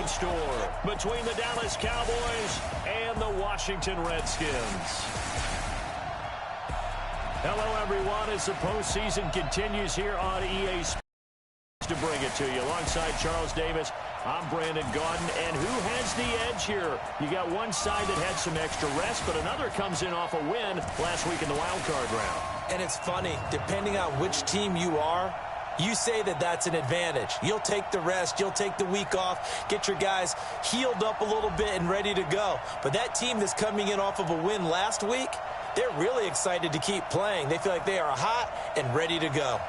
game score between the Dallas Cowboys and the Washington Redskins. Hello, everyone, as the postseason continues here on EA Sports to bring it to you. Alongside Charles Davis, I'm Brandon Gaudin. And who has the edge here? You got one side that had some extra rest, but another comes in off a win last week in the wild card round. And it's funny, depending on which team you are, you say that that's an advantage. You'll take the rest, you'll take the week off, get your guys healed up a little bit and ready to go. But that team that's coming in off of a win last week, they're really excited to keep playing. They feel like they are hot and ready to go.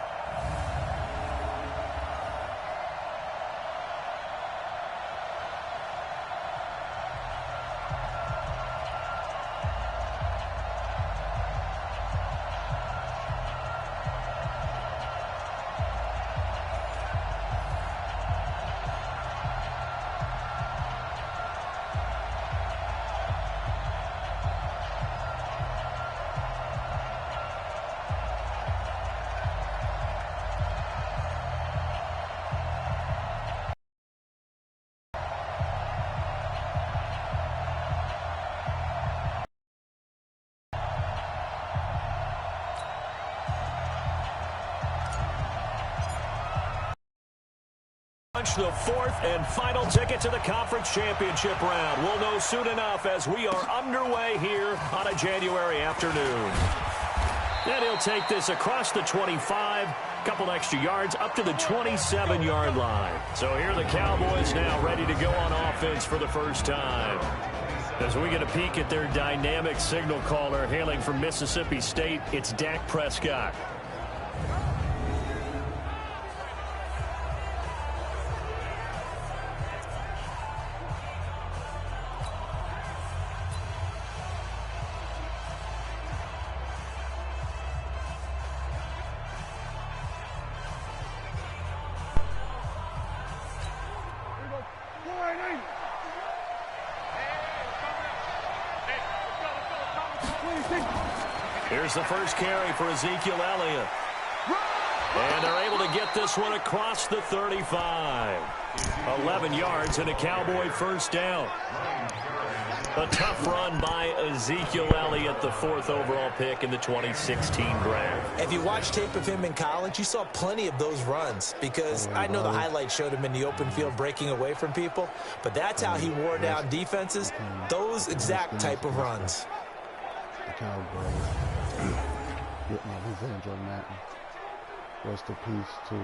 The fourth and final ticket to the conference championship round. We'll know soon enough as we are underway here on a January afternoon. And he'll take this across the 25, couple extra yards up to the 27-yard line. So here are the Cowboys now ready to go on offense for the first time. As we get a peek at their dynamic signal caller hailing from Mississippi State, it's Dak Prescott. Here's the first carry for Ezekiel Elliott. And they're able to get this one across the 35. 11 yards and a Cowboy first down. A tough run by Ezekiel Elliott, the fourth overall pick in the 2016 draft. If you watch tape of him in college, you saw plenty of those runs because I know the highlights showed him in the open field breaking away from people, but that's how he wore down defenses, those exact type of runs. The Cowboys getting his hand, Joe Madden. Rest in peace to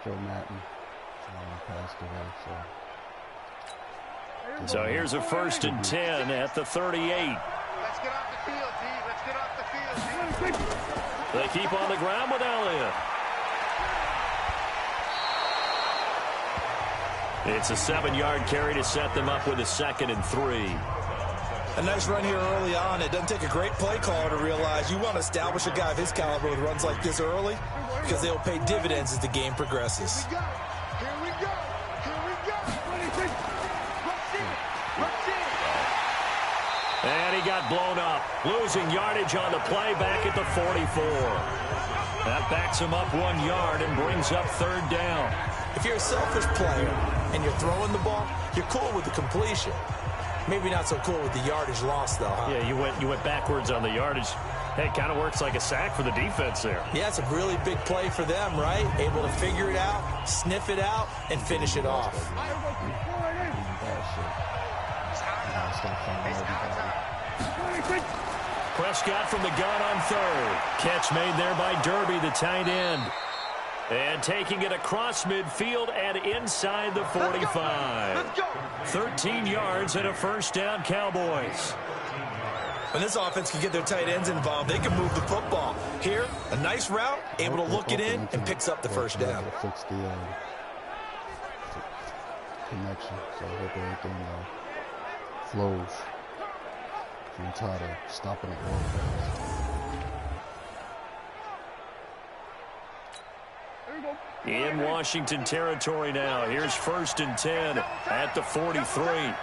Joe Madden. Passed away, so here's a 1st and 10 at the 38. Let's get off the field, T. Let's get off the field, T. They keep on the ground with Elliott. It's a 7-yard carry to set them up with a 2nd and 3. A nice run here early on. It doesn't take a great play caller to realize you want to establish a guy of his caliber with runs like this early because they'll pay dividends as the game progresses. Here we go. Here we go. And he got blown up, losing yardage on the play back at the 44. That backs him up 1 yard and brings up 3rd down. If you're a selfish player and you're throwing the ball, you're cool with the completion. Maybe not so cool with the yardage loss, though, huh? Yeah, you went backwards on the yardage. Hey, it kind of works like a sack for the defense there. Yeah, it's a really big play for them, right? Able to figure it out, sniff it out, and finish it off. Prescott from the gun on 3rd. Catch made there by Derby, the tight end. And taking it across midfield and inside the 45. 13 yards and a first down, Cowboys. When this offense can get their tight ends involved, they can move the football. Here, a nice route, able to look it in, and picks up the first down. Fix the connection, so I hope everything flows. I'm tired of stopping it all fast. In Washington territory now. Here's 1st and 10 at the 43.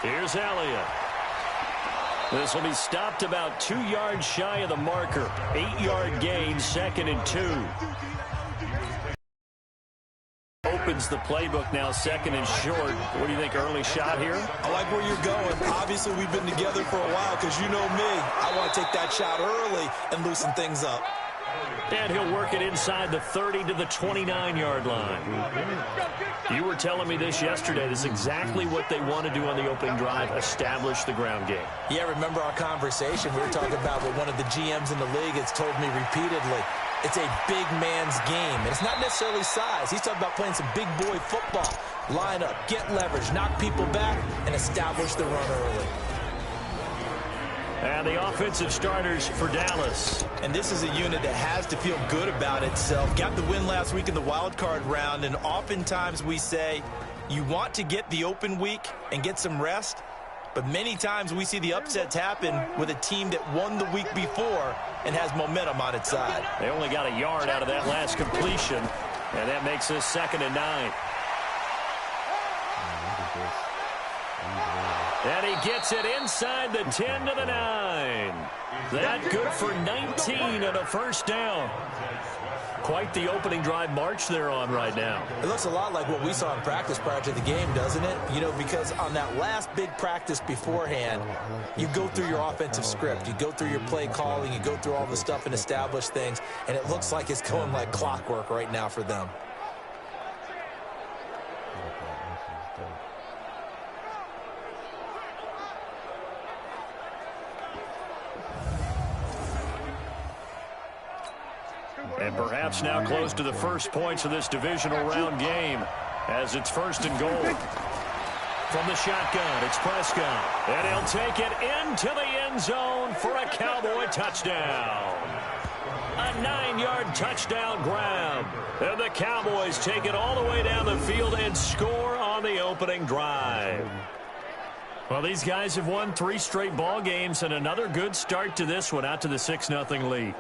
Here's Elliott. This will be stopped about 2 yards shy of the marker. 8-yard gain, 2nd and 2. opens the playbook now, 2nd and short. What do you think, early shot here? I like where you're going. Obviously, we've been together for a while because you know me. I want to take that shot early and loosen things up. And he'll work it inside the 30 to the 29-yard line. You were telling me this yesterday. This is exactly what they want to do on the opening drive, establish the ground game. Yeah, remember our conversation? We were talking about what one of the GMs in the league has told me repeatedly. It's a big man's game, and it's not necessarily size. He's talking about playing some big boy football. Line up, get leverage, knock people back, and establish the run early. And the offensive starters for Dallas. And this is a unit that has to feel good about itself. Got the win last week in the wild card round, and oftentimes we say you want to get the open week and get some rest, but many times we see the upsets happen with a team that won the week before and has momentum on its side. They only got a yard out of that last completion, and that makes this 2nd and 9. And he gets it inside the 10 to the 9. That good for 19 and a first down. Quite the opening drive march they're on right now. It looks a lot like what we saw in practice prior to the game, doesn't it? You know, because on that last big practice beforehand, you go through your offensive script. You go through your play calling. You go through all the stuff and establish things. And it looks like it's going like clockwork right now for them. And perhaps now close to the first points of this divisional round game as it's 1st and goal. From the shotgun, it's Prescott. And he'll take it into the end zone for a Cowboy touchdown. A 9-yard touchdown grab. And the Cowboys take it all the way down the field and score on the opening drive. Well, these guys have won 3 straight ball games and another good start to this one out to the 6-0 lead.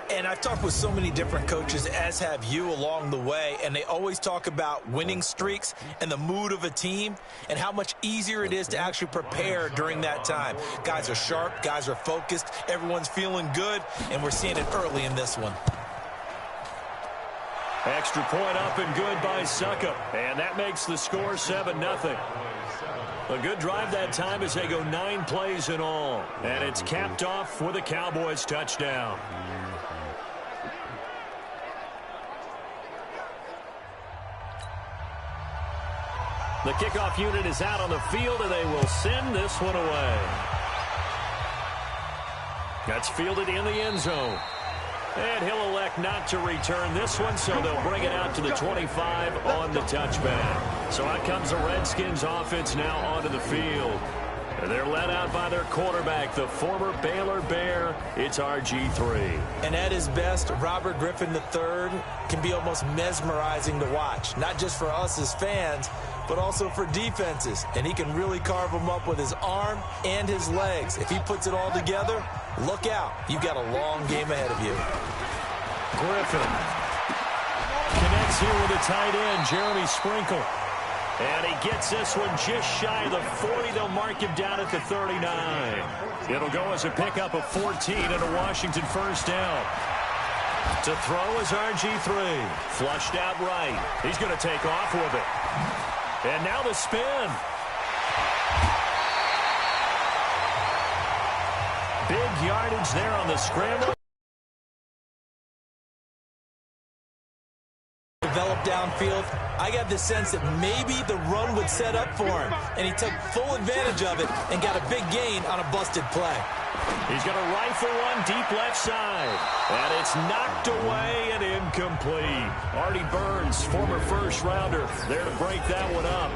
And I've talked with so many different coaches, as have you, along the way, and they always talk about winning streaks and the mood of a team and how much easier it is to actually prepare during that time. Guys are sharp, guys are focused, everyone's feeling good, and we're seeing it early in this one. Extra point up and good by Suckup, and that makes the score 7-0. A good drive that time as they go 9 plays in all, and it's capped off with a Cowboys touchdown. The kickoff unit is out on the field, and they will send this one away. That's fielded in the end zone. And he'll elect not to return this one, so they'll bring it out to the 25 on the touchback. So out comes the Redskins offense now onto the field. They're led out by their quarterback, the former Baylor Bear. It's RG3. And at his best, Robert Griffin III can be almost mesmerizing to watch, not just for us as fans, but also for defenses. And he can really carve them up with his arm and his legs. If he puts it all together, look out. You've got a long game ahead of you. Griffin connects here with a tight end, Jeremy Sprinkle. And he gets this one just shy of the 40. They'll mark him down at the 39. It'll go as a pickup of 14 and a Washington first down. To throw is RG3. Flushed out right. He's going to take off with it. And now the spin. Big yardage there on the scramble. Developed downfield. I got the sense that maybe the run would set up for him, and he took full advantage of it and got a big gain on a busted play. He's going to rifle one deep left side, and it's knocked away and incomplete. Artie Burns, former first-rounder, there to break that one up.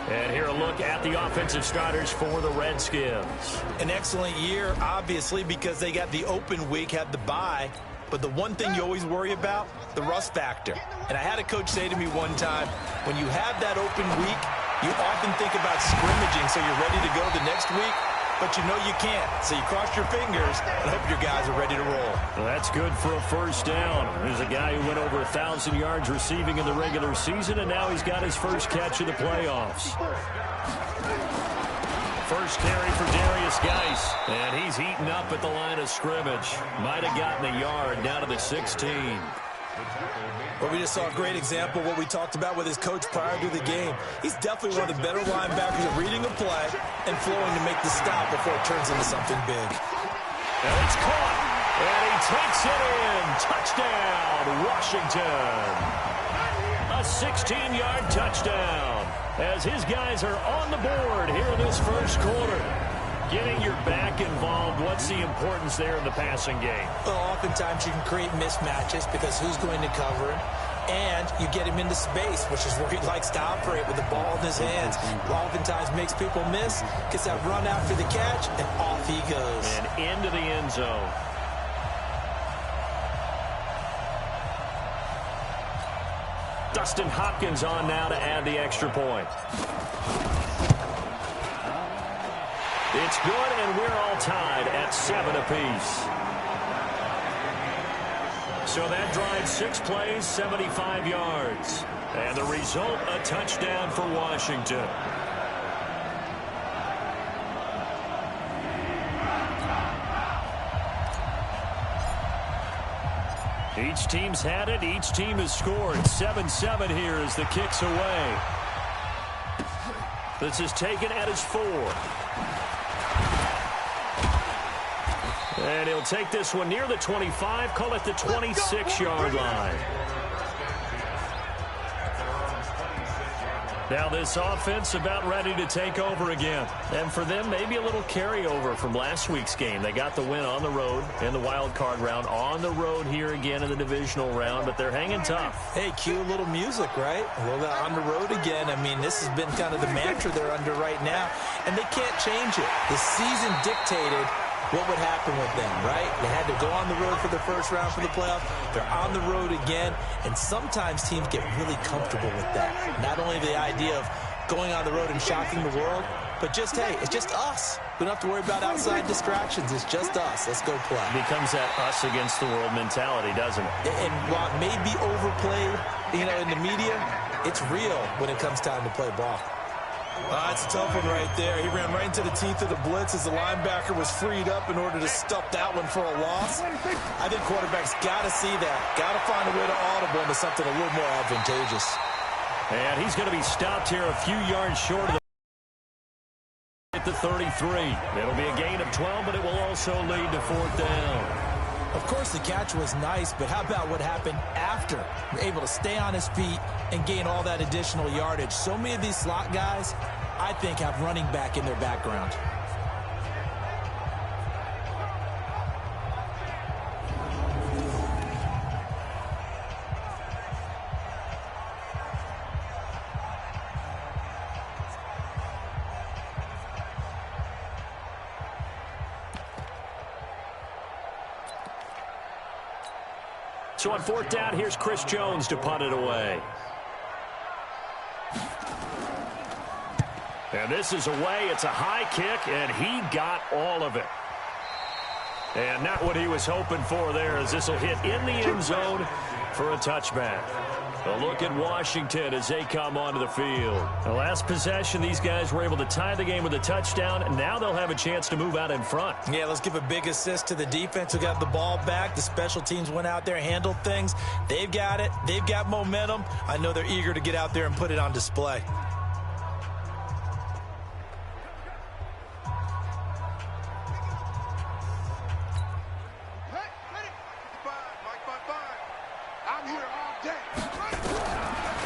And here a look at the offensive starters for the Redskins. An excellent year, obviously, because they got the open week, had the bye. But the one thing you always worry about, the rust factor. And I had a coach say to me one time, when you have that open week, you often think about scrimmaging so you're ready to go the next week, but you know you can't. So you cross your fingers and hope your guys are ready to roll. Well, that's good for a first down. There's a guy who went over 1,000 yards receiving in the regular season, and now he's got his first catch in the playoffs. First carry for Darius Geis, and he's heating up at the line of scrimmage. Might have gotten a yard down to the 16. Well, we just saw a great example of what we talked about with his coach prior to the game. He's definitely one of the better linebackers at reading a play and flowing to make the stop before it turns into something big. And it's caught, and he takes it in. Touchdown, Washington. A 16-yard touchdown as his guys are on the board here in this first quarter. Getting your back involved, what's the importance there in the passing game? Well, oftentimes you can create mismatches because who's going to cover him? And you get him into space, which is where he likes to operate with the ball in his hands. Oftentimes makes people miss, gets that run after the catch, and off he goes. And into the end zone. Dustin Hopkins on now to add the extra point. It's good, and we're all tied at 7 apiece. So that drive, 6 plays, 75 yards. And the result, a touchdown for Washington. Each team's had it. Each team has scored. 7-7 here as the kick's away. This is taken at his 4. And he'll take this one near the 25, call it the 26-yard line. Now this offense about ready to take over again. And for them, maybe a little carryover from last week's game. They got the win on the road in the wild card round, on the road here again in the divisional round, but they're hanging tough. Hey, cue a little music, right? A little bit on the road again. I mean, this has been kind of the mantra they're under right now, and they can't change it. The season dictated what would happen with them, right? They had to go on the road for the first round for the playoff. They're on the road again, and sometimes teams get really comfortable with that. Not only the idea of going on the road and shocking the world, but just, hey, it's just us. We don't have to worry about outside distractions. It's just us. Let's go play. Becomes that us against the world mentality, doesn't it? And while it may be overplayed, in the media, it's real when it comes time to play ball. That's a tough one right there. He ran right into the teeth of the blitz as the linebacker was freed up in order to stuff that one for a loss. I think quarterbacks got to see that. Got to find a way to audible into something a little more advantageous. And he's going to be stopped here a few yards short of at the 33. It'll be a gain of 12, but it will also lead to 4th down. Of course, the catch was nice, but how about what happened after? Able to stay on his feet and gain all that additional yardage. So many of these slot guys, I think, have running back in their background. So on 4th down, here's Chris Jones to punt it away. And this is away. It's a high kick, and he got all of it. And not what he was hoping for there, as this will hit in the end zone for a touchback. A look at Washington as they come onto the field. The last possession, these guys were able to tie the game with a touchdown, and now they'll have a chance to move out in front. Yeah, let's give a big assist to the defense who got the ball back. The special teams went out there, handled things. They've got it. They've got momentum. I know they're eager to get out there and put it on display.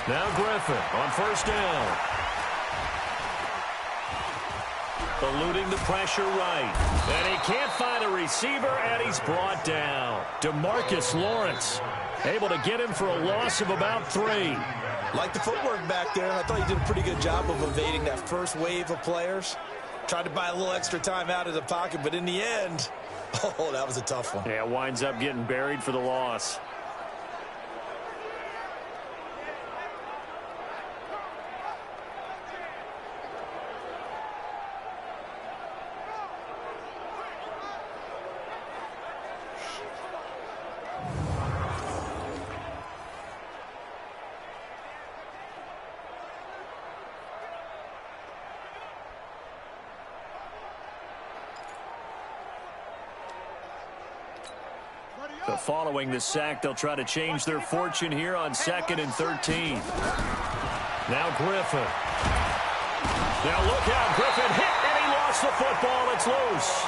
Now Griffin on 1st down. Eluding the pressure right. And he can't find a receiver, and he's brought down. DeMarcus Lawrence able to get him for a loss of about 3. Like the footwork back there, I thought he did a pretty good job of evading that first wave of players. Tried to buy a little extra time out of the pocket, but in the end, oh, that was a tough one. Yeah, winds up getting buried for the loss. So following the sack, they'll try to change their fortune here on 2nd and 13. Now Griffin. Now look out. Griffin hit, and he lost the football. It's loose.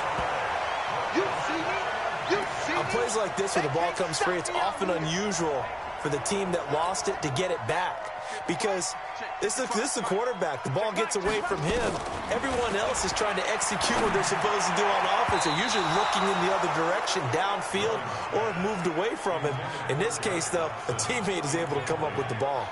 On plays like this where the ball comes free, it's often unusual for the team that lost it to get it back. Because this is the quarterback. The ball gets away from him. Everyone else is trying to execute what they're supposed to do on offense. They're usually looking in the other direction, downfield, or have moved away from him. In this case, though, a teammate is able to come up with the ball.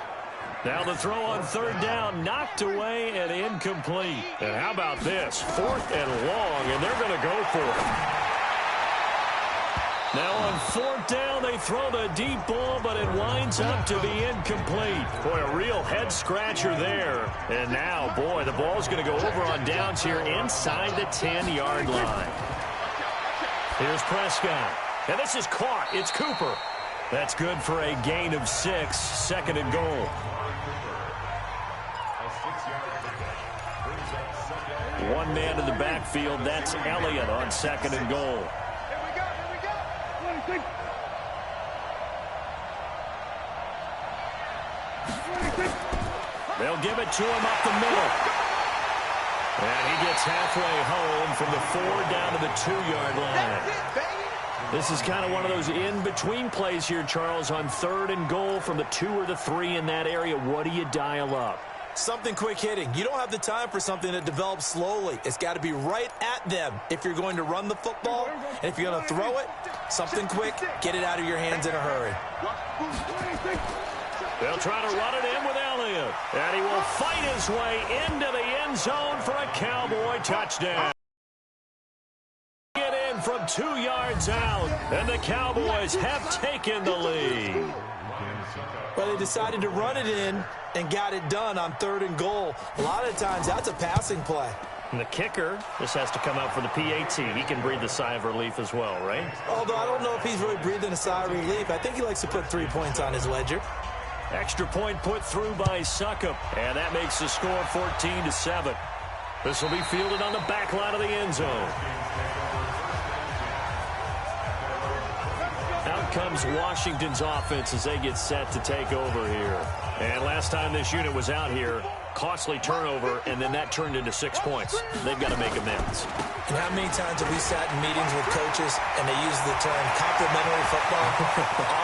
Now the throw on 3rd down, knocked away and incomplete. And how about this? 4th and long, and they're going to go for it. Now on 4th down, they throw the deep ball, but it winds up to be incomplete. Boy, a real head-scratcher there. And now, boy, the ball's going to go over on downs here inside the 10-yard line. Here's Prescott. And this is caught. It's Cooper. That's good for a gain of 6, 2nd and goal. One man in the backfield. That's Elliott on 2nd and goal. They'll give it to him up the middle. And he gets halfway home from the 4 down to the 2-yard line. This is kind of one of those in-between plays here, Charles, on 3rd and goal from the 2 or the 3 in that area. What do you dial up? Something quick hitting. You don't have the time for something that develops slowly. It's got to be right at them if you're going to run the football. And if you're going to throw it, something quick, get it out of your hands in a hurry. They'll try to run it in with Elliott. And he will fight his way into the end zone for a Cowboy touchdown. Get in from 2 yards out. And the Cowboys have taken the lead. Well, they decided to run it in and got it done on 3rd and goal. A lot of times, that's a passing play. And the kicker just has to come out for the PAT. He can breathe a sigh of relief as well, right? Although I don't know if he's really breathing a sigh of relief. I think he likes to put 3 points on his ledger. Extra point put through by Succop. And that makes the score 14-7. This will be fielded on the back line of the end zone. Out comes Washington's offense as they get set to take over here. And last time this unit was out here, costly turnover, and then that turned into 6 points. They've got to make amends. And how many times have we sat in meetings with coaches and they use the term complementary football?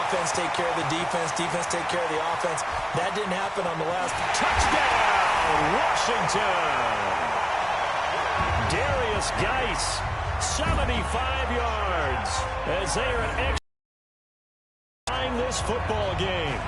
Offense take care of the defense, defense take care of the offense. That didn't happen on the last. Touchdown, Washington! Darius Geis, 75 yards, as they are an extra this football game.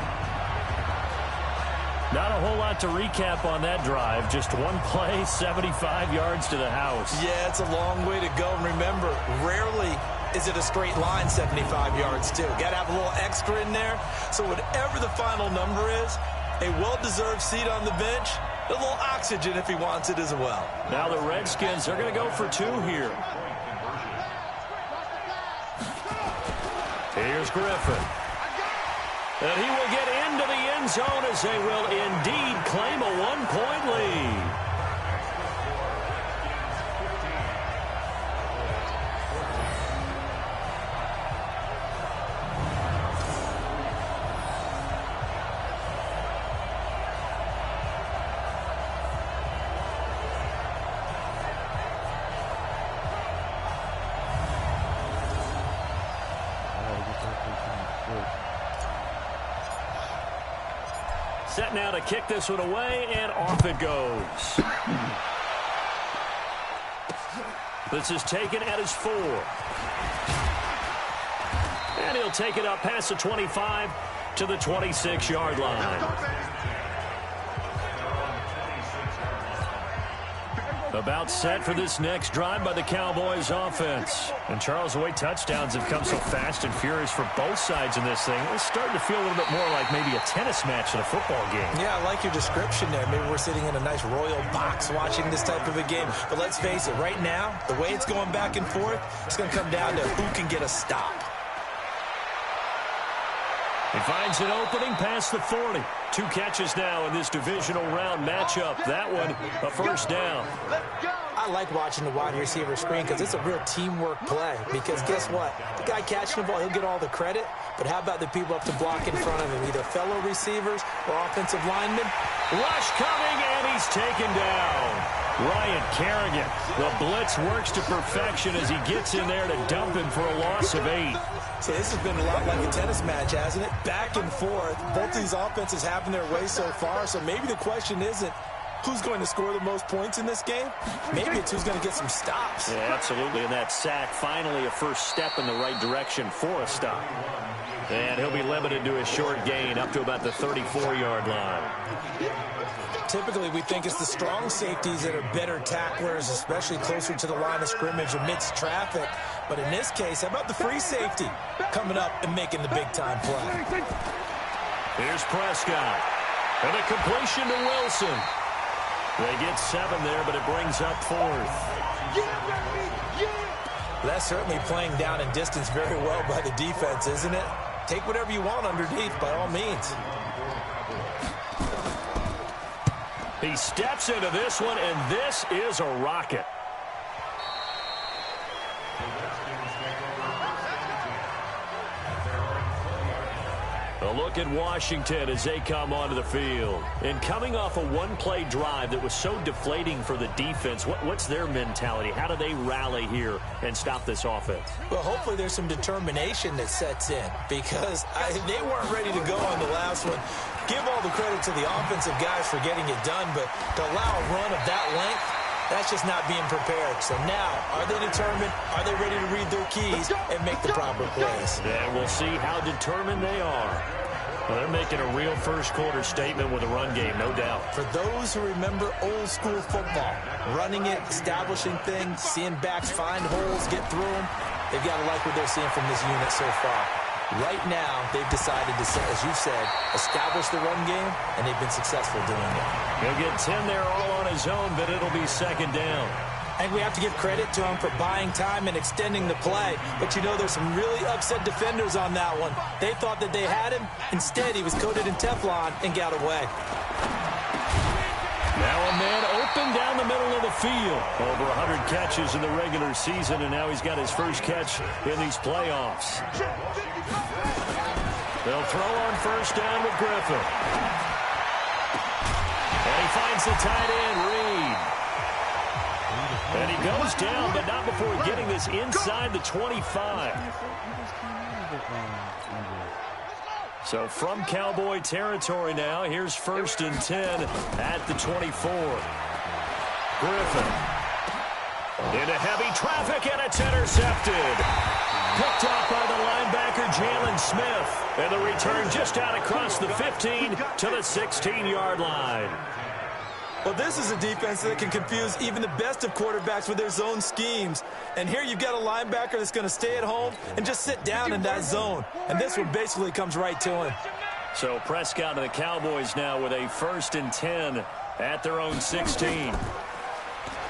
Not a whole lot to recap on that drive. Just one play, 75 yards to the house. Yeah, it's a long way to go. And remember, rarely is it a straight line 75 yards, too. Got to have a little extra in there. So whatever the final number is, a well-deserved seat on the bench, a little oxygen if he wants it as well. Now the Redskins are going to go for 2 here. Here's Griffin. And he will get into the end zone as they will indeed claim a 1-point lead. Set now to kick this one away, and off it goes. This is taken at his 4. And he'll take it up past the 25 to the 26-yard line. About set for this next drive by the Cowboys offense. And Charles, the way touchdowns have come so fast and furious for both sides in this thing, it's starting to feel a little bit more like maybe a tennis match than a football game. Yeah, I like your description there. Maybe we're sitting in a nice royal box watching this type of a game. But let's face it, right now, the way it's going back and forth, it's going to come down to who can get a stop. He finds an opening past the 40. 2 catches now in this divisional round matchup. That one, a first down. I like watching the wide receiver screen because it's a real teamwork play. Because guess what? The guy catching the ball, he'll get all the credit. But how about the people up to block in front of him, either fellow receivers or offensive linemen? Rush coming, and he's taken down. Ryan Kerrigan. The blitz works to perfection as he gets in there to dump him for a loss of 8. So this has been a lot like a tennis match, hasn't it? Back and forth. Both these offenses having their way so far. So maybe the question isn't who's going to score the most points in this game. Maybe it's who's going to get some stops. Yeah, absolutely. And that sack, finally a first step in the right direction for a stop. And he'll be limited to a short gain up to about the 34-yard line. Typically, we think it's the strong safeties that are better tacklers, especially closer to the line of scrimmage amidst traffic. But in this case, how about the free safety coming up and making the big-time play? Here's Prescott. And a completion to Wilson. They get 7 there, but it brings up 4th. That's certainly playing down in distance very well by the defense, isn't it? Take whatever you want underneath, by all means. He steps into this one, and this is a rocket. A look at Washington as they come onto the field. And coming off a one-play drive that was so deflating for the defense, what's their mentality? How do they rally here and stop this offense? Well, hopefully there's some determination that sets in because they weren't ready to go on the last one. Give all the credit to the offensive guys for getting it done, but to allow a run of that length, that's just not being prepared. So now, are they determined? Are they ready to read their keys and make the proper plays? And we'll see how determined they are. Well, they're making a real first-quarter statement with a run game, no doubt. For those who remember old-school football, running it, establishing things, seeing backs find holes, get through them, they've got to like what they're seeing from this unit so far. Right now, they've decided to, as you said, establish the run game, and they've been successful doing it. He'll get 10 there all on his own, but it'll be second down. And we have to give credit to him for buying time and extending the play. But, you know, there's some really upset defenders on that one. They thought that they had him. Instead, he was coated in Teflon and got away. Now a man open down the middle of the field. Over 100 catches in the regular season, and now he's got his first catch in these playoffs. They'll throw on first down with Griffin. And he finds the tight end, Reed. And he goes down, but not before getting this inside the 25. So from Cowboy territory now, here's 1st and 10 at the 24. Griffin into heavy traffic, and it's intercepted. Picked off by the linebacker, Jalen Smith. And the return just out across the 15 to the 16-yard line. Well, this is a defense that can confuse even the best of quarterbacks with their zone schemes. And here you've got a linebacker that's going to stay at home and just sit down in that zone. And this one basically comes right to him. So Prescott and the Cowboys now with a 1st and 10 at their own 16.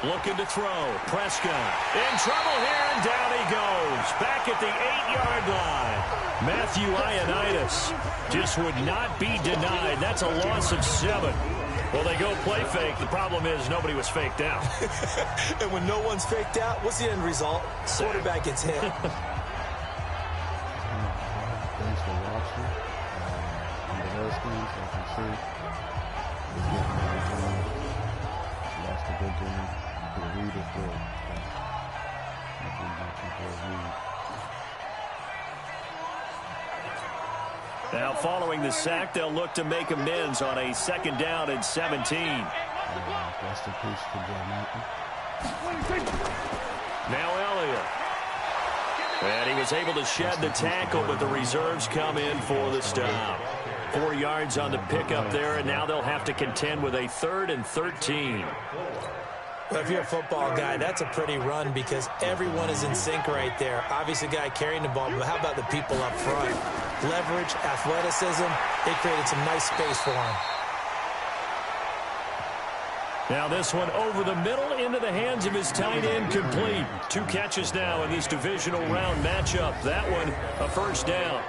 Looking to throw. Prescott in trouble here, and down he goes. Back at the 8-yard line. Matthew Ioannidis just would not be denied. That's a loss of 7. Well, they go play fake. The problem is nobody was faked out. And when no one's faked out, what's the end result? Quarterback gets hit. Thanks for watching. On the Redskins, as you see, we're getting everything. Lost a good game. The Reed is good. Now, following the sack, they'll look to make amends on a 2nd down and 17. Rest in peace to Joe Martin. Now Elliott. And he was able to shed the tackle, but the reserves come in for the stop. 4 yards on the pickup there, and now they'll have to contend with a 3rd and 13. Well, if you're a football guy, that's a pretty run because everyone is in sync right there. Obviously, the guy carrying the ball, but how about the people up front? Leverage, athleticism, they created some nice space for him. Now this one over the middle into the hands of his tight end, complete. 2 catches now in this divisional round matchup. That one a 1st down.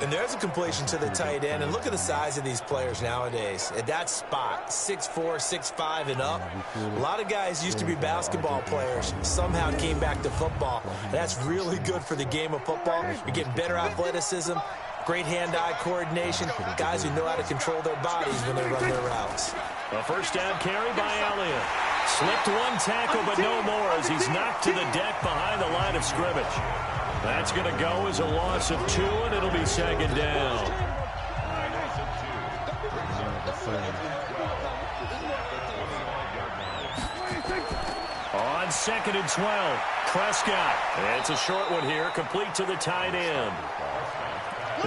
And there's a completion to the tight end. And look at the size of these players nowadays. At that spot, 6'4", 6'5", and up. A lot of guys used to be basketball players, somehow came back to football. And that's really good for the game of football. You're getting better athleticism, great hand-eye coordination, guys who know how to control their bodies when they run their routes. A first down carry by Elliott. Slipped one tackle, but no more as he's knocked to the deck behind the line of scrimmage. That's going to go as a loss of 2, and it'll be second down. On 2nd and 12, Prescott. It's a short one here, complete to the tight end.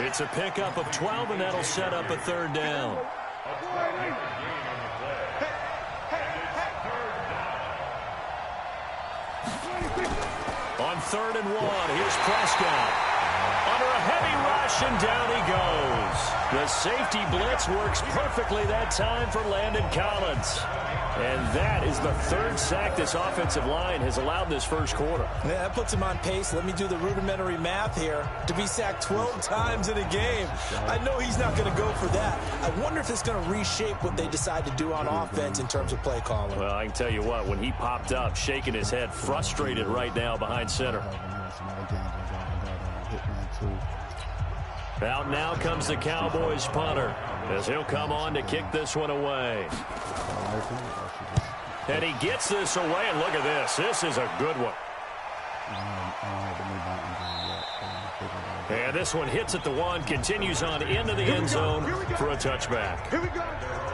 It's a pickup of 12, and that'll set up a 3rd down. On 3rd and 1, here's Prescott. Under a heavy rush, and down he goes. The safety blitz works perfectly that time for Landon Collins. And that is the 3rd sack this offensive line has allowed this first quarter. Yeah, that puts him on pace. Let me do the rudimentary math here. To be sacked 12 times in a game, I know he's not going to go for that. I wonder if it's going to reshape what they decide to do on offense in terms of play calling. Well, I can tell you what, when he popped up, shaking his head, frustrated right now behind center. Out now comes the Cowboys punter as he'll come on to kick this one away. And he gets this away, and look at this. This is a good one. And this one hits at the 1, continues on into the end zone for a touchback.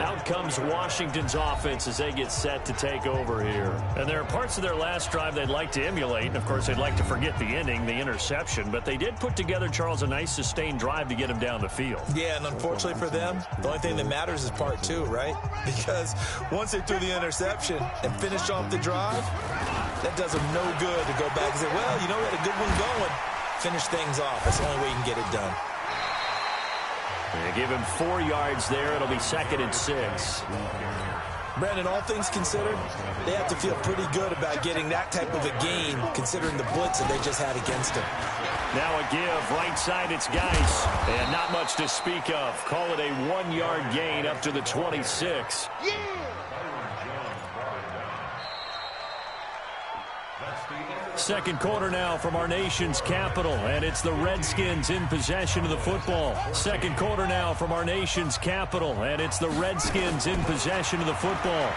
Out comes Washington's offense as they get set to take over here. And there are parts of their last drive they'd like to emulate. And, of course, they'd like to forget the ending, the interception. But they did put together, Charles, a nice sustained drive to get him down the field. Yeah, and unfortunately for them, the only thing that matters is part 2, right? Because once they threw the interception and finished off the drive, that does them no good to go back and say, well, you know, we had a good one going. Finish things off. That's the only way you can get it done. They give him 4 yards there. It'll be 2nd and 6. Brandon, all things considered, they have to feel pretty good about getting that type of a gain considering the blitz that they just had against them. Now a give. Right side, it's Geis. And not much to speak of. Call it a 1-yard gain up to the 26. Yeah! Second quarter now from our nation's capital, and it's the Redskins in possession of the football. Second quarter now from our nation's capital, and it's the Redskins in possession of the football.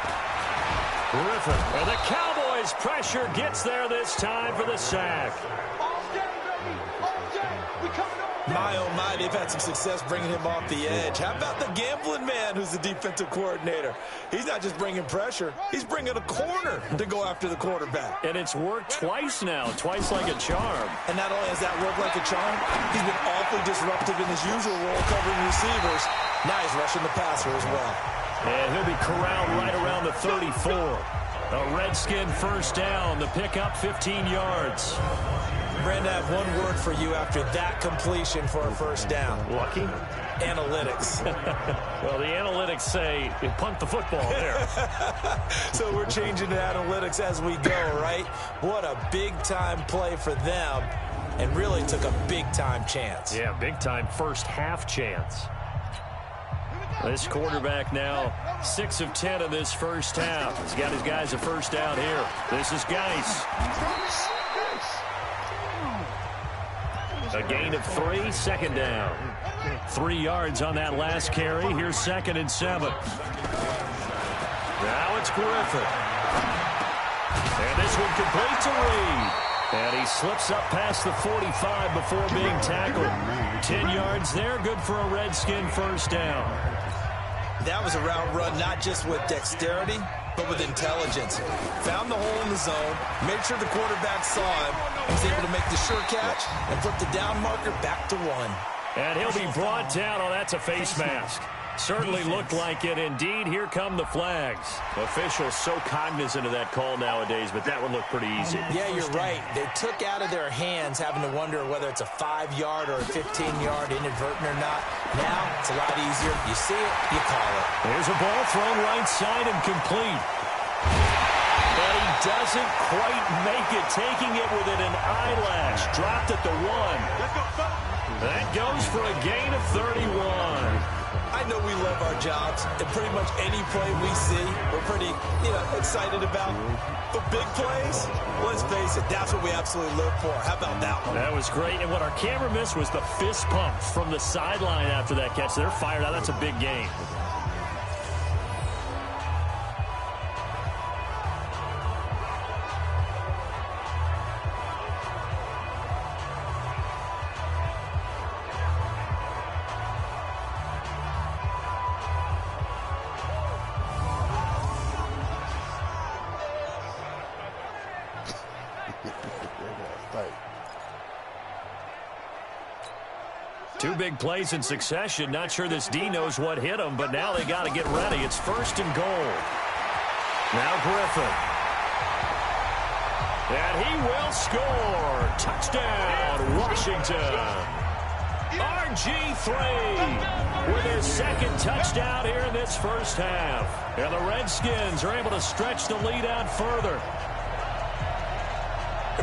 Griffin, and the Cowboys pressure gets there this time for the sack. My, oh my, they've had some success bringing him off the edge. How about the gambling man who's the defensive coordinator? He's not just bringing pressure, he's bringing a corner to go after the quarterback. And it's worked twice now, twice like a charm. And not only has that worked like a charm, he's been awfully disruptive in his usual role covering receivers. Now he's rushing the passer as well. And he'll be corralled right around the 34. A Redskin first down, the pickup 15 yards. Brandon, I have one word for you after that completion for a first down. Lucky? Analytics. Well, the analytics say you punt the football there. So we're changing to analytics as we go, right? What a big-time play for them, and really took a big-time chance. Yeah, big-time first half chance. This quarterback now 6 of 10 in this first half. He's got his guys a first down here. This is Geis. A gain of 3, 2nd down. 3 yards on that last carry. Here's 2nd and 7. Now it's Griffin. And this one complete to Reed. And he slips up past the 45 before being tackled. 10 yards there, good for a Redskin first down. That was a route run not just with dexterity, but with intelligence. Found the hole in the zone, made sure the quarterback saw him, and was able to make the sure catch and flip the down marker back to 1. And he'll be brought down. Oh, that's a face mask. Certainly looked like it. Indeed, here come the flags. Officials so cognizant of that call nowadays, but that one looked pretty easy. Yeah, you're right. They took out of their hands having to wonder whether it's a 5-yard or a 15-yard inadvertent or not. Now, it's a lot easier. You see it, you call it. There's a ball thrown right side and complete. And he doesn't quite make it, taking it within an eyelash. Dropped at the 1. That goes for a gain of 31. I know we love our jobs, and pretty much any play we see, we're pretty, excited about. But big plays, let's face it, that's what we absolutely live for. How about that one? That was great, and what our camera missed was the fist pump from the sideline after that catch. They're fired out. That's a big game. Two big plays in succession. Not sure this D knows what hit him, but now they got to get ready. It's 1st and goal. Now Griffin. And he will score. Touchdown, Washington. RG3 with his 2nd touchdown here in this first half. And the Redskins are able to stretch the lead out further.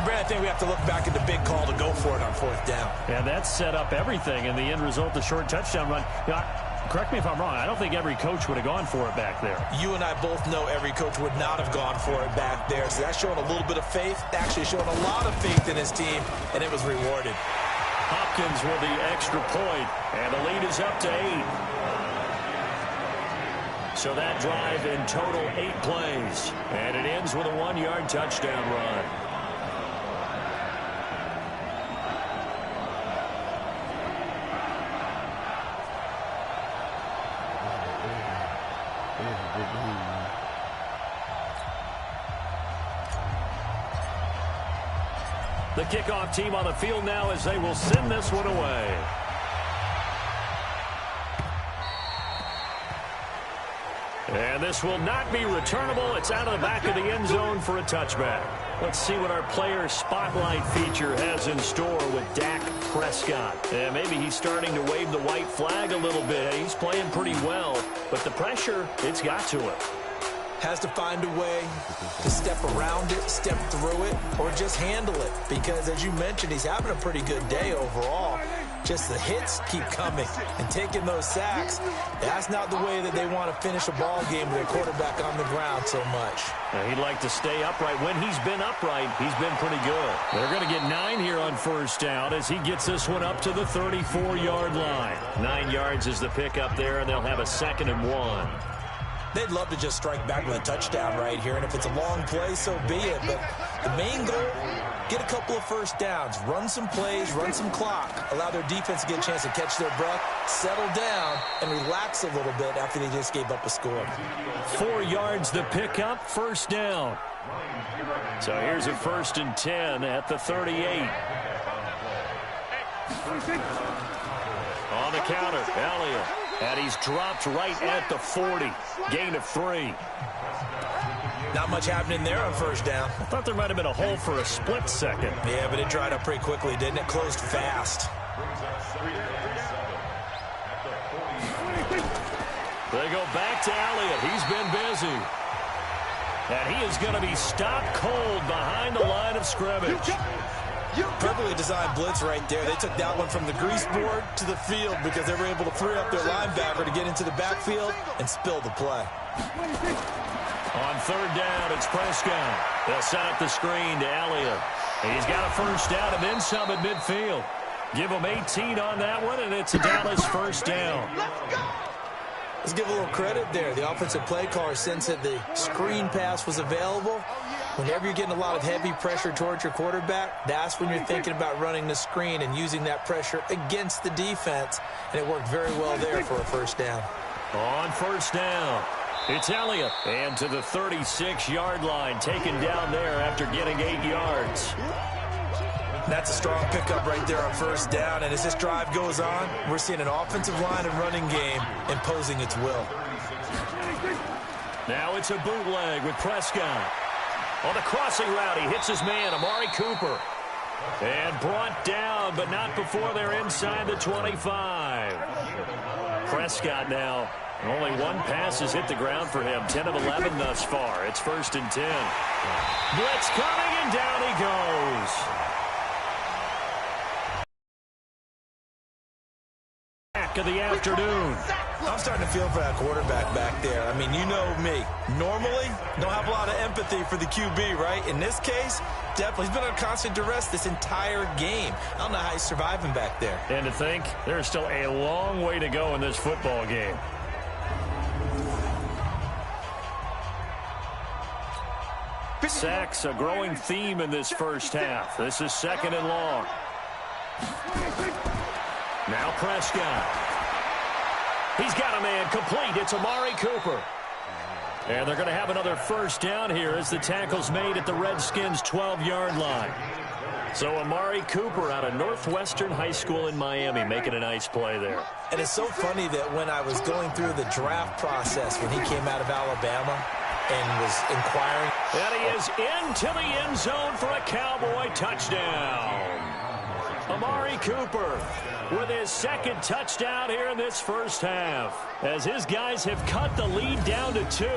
Brad, I think we have to look back at the big call to go for it on 4th down. And that set up everything in the end result, the short touchdown run. Correct me if I'm wrong. I don't think every coach would have gone for it back there. You and I both know every coach would not have gone for it back there. So that's showing a little bit of faith, actually showing a lot of faith in his team, and it was rewarded. Hopkins with the extra point, and the lead is up to 8. So that drive in total 8 plays, and it ends with a 1-yard touchdown run. The kickoff team on the field now as they will send this one away. And this will not be returnable. It's out of the back of the end zone for a touchback. Let's see what our player spotlight feature has in store with Dak Prescott. And maybe he's starting to wave the white flag a little bit. He's playing pretty well, but the pressure, it's got to him. Has to find a way to step around it, step through it, or just handle it. Because, as you mentioned, he's having a pretty good day overall. Just the hits keep coming and taking those sacks. That's not the way that they want to finish a ball game with their quarterback on the ground so much. Now, he'd like to stay upright. When he's been upright, he's been pretty good. They're going to get 9 here on 1st down as he gets this one up to the 34-yard line. 9 yards is the pickup there, and they'll have a 2nd and 1. They'd love to just strike back with a touchdown right here, and if it's a long play, so be it. But the main goal, get a couple of 1st downs, run some plays, run some clock, allow their defense to get a chance to catch their breath, settle down, and relax a little bit after they just gave up a score. 4 yards the pickup, 1st down. So here's a 1st and 10 at the 38. On the counter, Elliott. And he's dropped right at the 40. Gain of 3. Not much happening there on 1st down. I thought there might have been a hole for a split second. Yeah, but it dried up pretty quickly, didn't it? Closed fast. They go back to Elliott. He's been busy. And he is going to be stopped cold behind the line of scrimmage. Perfectly designed blitz right there. They took that one from the grease board to the field because they were able to free up their linebacker to get into the backfield and spill the play. On 3rd down, it's Prescott. They'll set up the screen to Elliott. He's got a 1st down and then some at midfield. Give him 18 on that one, and it's a Dallas 1st down. Let's give a little credit there. The offensive play caller sensed that the screen pass was available. Whenever you're getting a lot of heavy pressure towards your quarterback, that's when you're thinking about running the screen and using that pressure against the defense. And it worked very well there for a 1st down. On 1st down, it's Elliott. And to the 36-yard line, taken down there after getting 8 yards. That's a strong pickup right there on 1st down. And as this drive goes on, we're seeing an offensive line and running game imposing its will. Now it's a bootleg with Prescott. On the crossing route, he hits his man, Amari Cooper. And brought down, but not before they're inside the 25. Prescott now, only 1 pass has hit the ground for him. 10 of 11 thus far. It's 1st and 10. Blitz coming, and down he goes. afternoon. I'm starting to feel for that quarterback back there. I mean, you know me. Normally, don't have a lot of empathy for the QB, right? In this case, definitely. He's been under constant duress this entire game. I don't know how he's surviving back there. And to think, there's still a long way to go in this football game. Sacks, a growing theme in this first half. This is 2nd and long. Now Prescott. He's got a man complete. It's Amari Cooper. And they're going to have another first down here as the tackle's made at the Redskins' 12-yard line. So Amari Cooper out of Northwestern High School in Miami making a nice play there. And it's so funny that when I was going through the draft process when he came out of Alabama and was inquiring. And he is into the end zone for a Cowboy touchdown. Amari Cooper with his 2nd touchdown here in this first half, as his guys have cut the lead down to 2.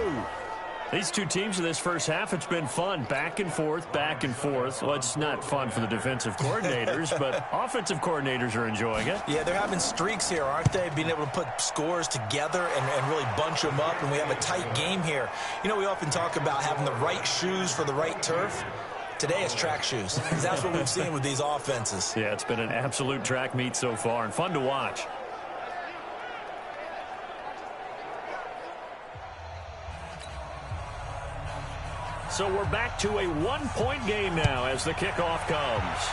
These two teams in this first half, it's been fun. Back and forth, back and forth. Well, it's not fun for the defensive coordinators, but offensive coordinators are enjoying it. Yeah, they're having streaks here, aren't they? Being able to put scores together and really bunch them up, and we have a tight game here. You know, we often talk about having the right shoes for the right turf. Today it's track shoes, because that's what we've seen with these offenses. Yeah, it's been an absolute track meet so far, and fun to watch. So we're back to a 1-point game now as the kickoff comes.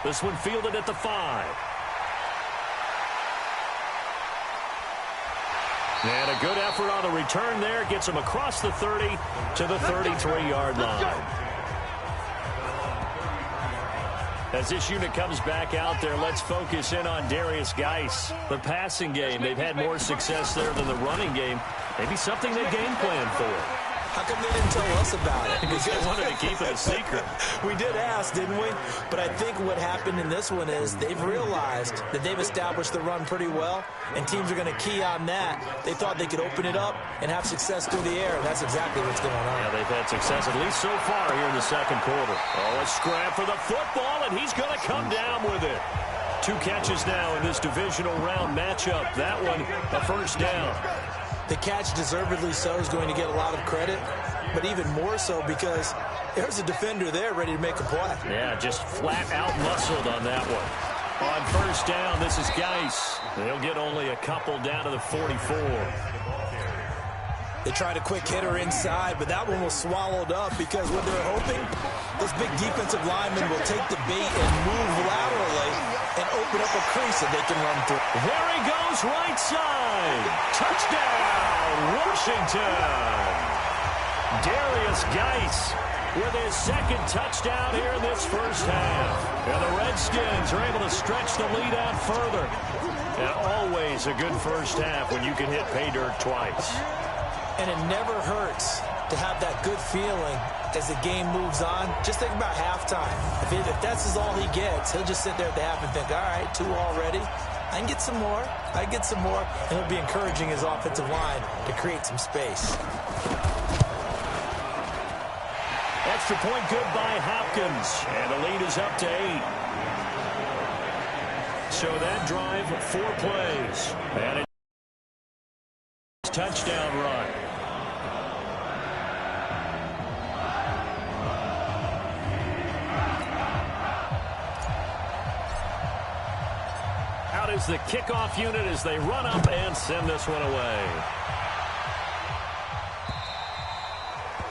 This one fielded at the 5. And a good effort on the return there. Gets him across the 30 to the 33-yard line. As this unit comes back out there, let's focus in on Darius Geis. The passing game, they've had more success there than the running game. Maybe something they game plan for. How come they didn't tell us about it? Because they wanted to keep it a secret. We did ask, didn't we? But I think what happened in this one is they've realized that they've established the run pretty well, and teams are going to key on that. They thought they could open it up and have success through the air, and that's exactly what's going on. Yeah, they've had success, at least so far here in the second quarter. Oh, a scrap for the football, and he's going to come down with it. 2 catches now in this divisional round matchup. That one, a first down. The catch, deservedly so, is going to get a lot of credit, but even more so because there's a defender there ready to make a play. Yeah, just flat out muscled on that one. On first down, this is Geis. They'll get only a couple down to the 44. They tried a quick hitter inside, but that one was swallowed up because what they're hoping, those big defensive linemen will take the bait and move laterally and open up a crease that they can run through. There he goes, right side. Touchdown, Washington. Darius Geis with his 2nd touchdown here in this first half. And the Redskins are able to stretch the lead out further. And always a good first half when you can hit pay dirt twice. And it never hurts to have that good feeling as the game moves on. Just think about halftime. If that's all he gets, he'll just sit there at the half and think, all right, 2 already. I can get some more. I can get some more. And he'll be encouraging his offensive line to create some space. Extra point good by Hopkins. And the lead is up to 8. So that drive, 4 plays. And it's a touchdown run. Out is the kickoff unit as they run up and send this one away.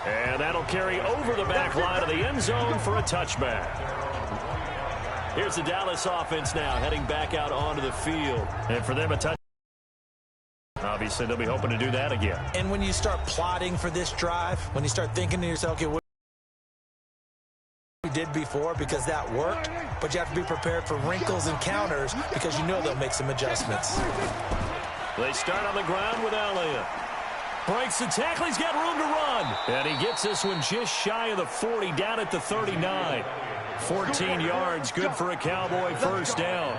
And that'll carry over the back line of the end zone for a touchback. Here's the Dallas offense now heading back out onto the field. And for them, a touchback. Obviously, they'll be hoping to do that again. And when you start plotting for this drive, when you start thinking to yourself, okay, what we did before, because that worked, but you have to be prepared for wrinkles and counters because you know they'll make some adjustments. They start on the ground with Elliott. Breaks the tackle. He's got room to run. And he gets this one just shy of the 40, down at the 39. 14 yards, good for a Cowboy first down.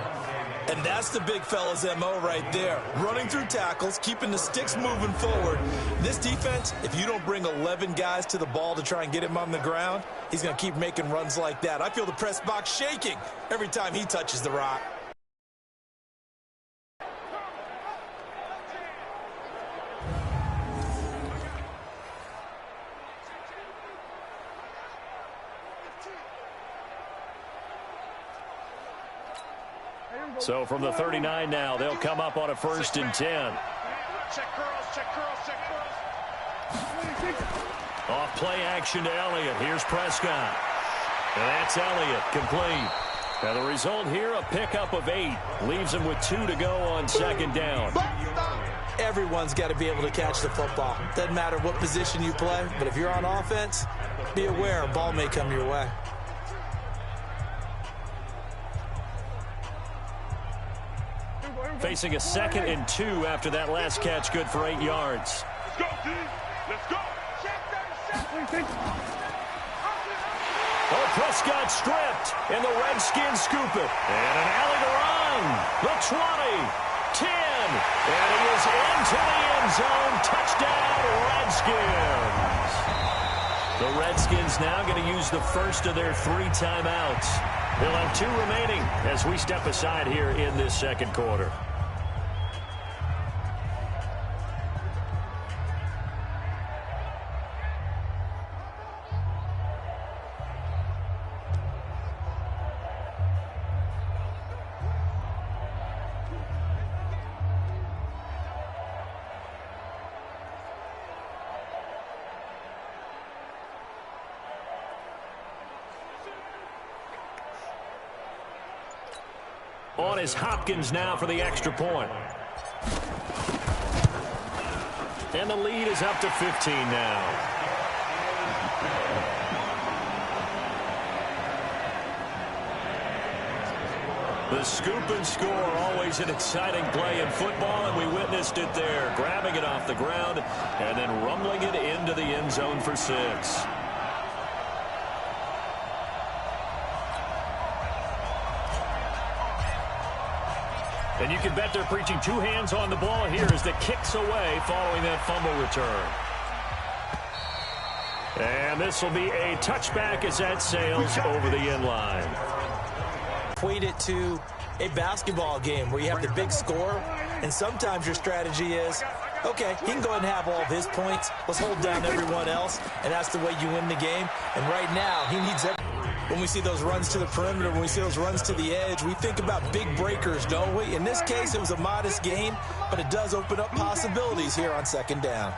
And that's the big fella's MO right there. Running through tackles, keeping the sticks moving forward. This defense, if you don't bring 11 guys to the ball to try and get him on the ground, he's going to keep making runs like that. I feel the press box shaking every time he touches the rock. So from the 39 now, they'll come up on a 1st and 10. Check curls, check curls, check curls. Off play action to Elliott. Here's Prescott. And that's Elliott, complete. Now the result here, a pickup of 8. Leaves him with 2 to go on 2nd down. Everyone's got to be able to catch the football. Doesn't matter what position you play, but if you're on offense, be aware a ball may come your way. Facing a 2nd and 2 after that last catch, good for 8 yards. Let's go, team. Let's go. Oh, Prescott stripped, and the Redskins scoop it. And an alley to run. The 20, 10, and he is into the end zone. Touchdown, Redskins. The Redskins now going to use the first of their 3 timeouts. They'll have 2 remaining as we step aside here in this 2nd quarter. On is Hopkins now for the extra point. And the lead is up to 15 now. The scoop and score, always an exciting play in football, and we witnessed it there. Grabbing it off the ground and then rumbling it into the end zone for 6. And you can bet they're preaching 2 hands on the ball here as the kick's away following that fumble return. And this will be a touchback as that sails over the end line. Equate it to a basketball game where you have the big score, and sometimes your strategy is, okay, he can go ahead and have all of his points. Let's hold down everyone else, and that's the way you win the game. And right now, he needs everything. When we see those runs to the perimeter, when we see those runs to the edge, we think about big breakers, don't we? In this case, it was a modest gain, but it does open up possibilities here on 2nd down.